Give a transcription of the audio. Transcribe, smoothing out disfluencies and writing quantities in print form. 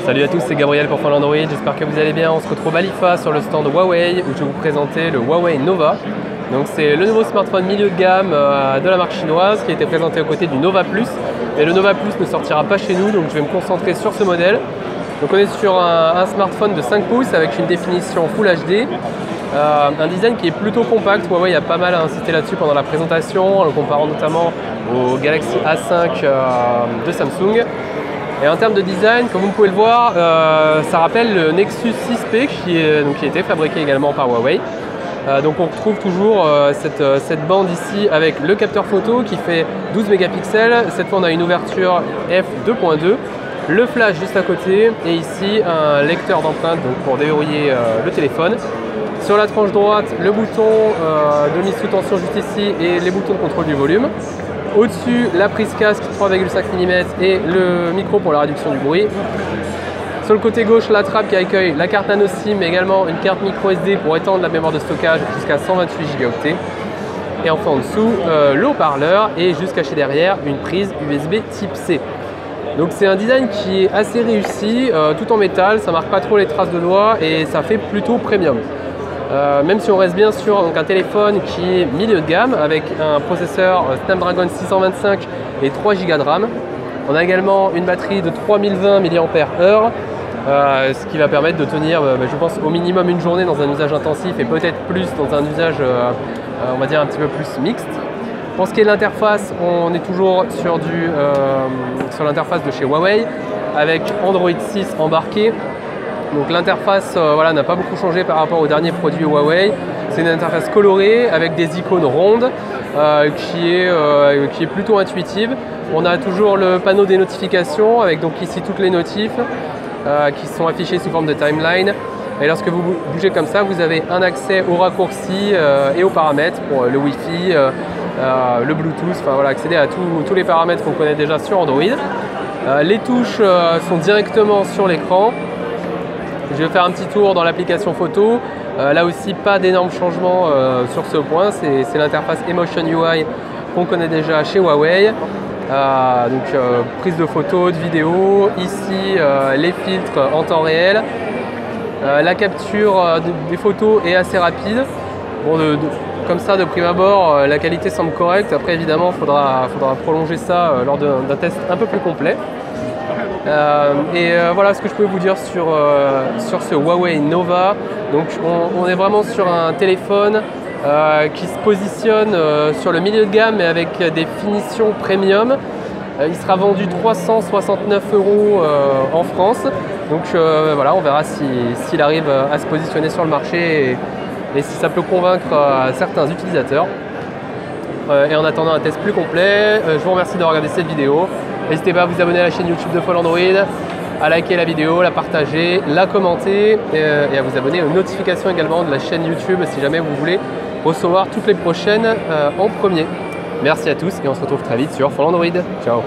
Salut à tous, c'est Gabriel pour Follow Android, j'espère que vous allez bien. On se retrouve à l'IFA sur le stand Huawei où je vais vous présenter le Huawei Nova. Donc c'est le nouveau smartphone milieu de gamme de la marque chinoise qui a été présenté aux côtés du Nova Plus. Mais le Nova Plus ne sortira pas chez nous, donc je vais me concentrer sur ce modèle. Donc on est sur un smartphone de 5 pouces avec une définition Full HD. Un design qui est plutôt compact. Huawei a pas mal insisté là-dessus pendant la présentation en le comparant notamment au Galaxy A5 de Samsung. Et en termes de design, comme vous pouvez le voir, ça rappelle le Nexus 6P qui a été fabriqué également par Huawei. Donc on retrouve toujours cette bande ici avec le capteur photo qui fait 12 mégapixels. Cette fois on a une ouverture f2.2, le flash juste à côté et ici un lecteur d'empreintes pour déverrouiller le téléphone. Sur la tranche droite, le bouton de mise sous tension juste ici et les boutons de contrôle du volume. Au-dessus, la prise casque 3,5 mm et le micro pour la réduction du bruit. Sur le côté gauche, la trappe qui accueille la carte nano SIM, mais également une carte micro SD pour étendre la mémoire de stockage jusqu'à 128 Go. Et enfin en dessous, le haut-parleur et juste caché derrière, une prise USB Type C. Donc c'est un design qui est assez réussi, tout en métal, ça marque pas trop les traces de doigts et ça fait plutôt premium. Même si on reste bien sur un téléphone qui est milieu de gamme avec un processeur Snapdragon 625 et 3 Go de RAM. On a également une batterie de 3020 mAh, ce qui va permettre de tenir, je pense, au minimum une journée dans un usage intensif et peut-être plus dans un usage, on va dire, un petit peu plus mixte. Pour ce qui est de l'interface, on est toujours sur l'interface de chez Huawei avec Android 6 embarqué. Donc l'interface n'a pas beaucoup changé par rapport aux derniers produits Huawei. C'est une interface colorée avec des icônes rondes qui est plutôt intuitive. On a toujours le panneau des notifications avec donc ici toutes les notifs qui sont affichées sous forme de timeline. Et lorsque vous bougez comme ça, vous avez un accès aux raccourcis et aux paramètres pour le Wi-Fi, le Bluetooth, enfin voilà, accéder à tous les paramètres qu'on connaît déjà sur Android. Les touches sont directement sur l'écran. Je vais faire un petit tour dans l'application photo. Là aussi, pas d'énormes changements sur ce point. C'est l'interface Emotion UI qu'on connaît déjà chez Huawei. Prise de photos, de vidéos. Ici, les filtres en temps réel. La capture des photos est assez rapide. Bon, comme ça, de prime abord, la qualité semble correcte. Après, évidemment, il faudra prolonger ça lors d'un test un peu plus complet. Voilà ce que je peux vous dire sur ce Huawei Nova. Donc on est vraiment sur un téléphone qui se positionne sur le milieu de gamme mais avec des finitions premium. Il sera vendu 369 € en France. Donc voilà, on verra s'il arrive à se positionner sur le marché et si ça peut convaincre certains utilisateurs. Et en attendant un test plus complet, je vous remercie d'avoir regardé cette vidéo. N'hésitez pas à vous abonner à la chaîne YouTube de Follow Android, à liker la vidéo, la partager, la commenter et à vous abonner aux notifications également de la chaîne YouTube si jamais vous voulez recevoir toutes les prochaines en premier. Merci à tous et on se retrouve très vite sur Follow Android. Ciao.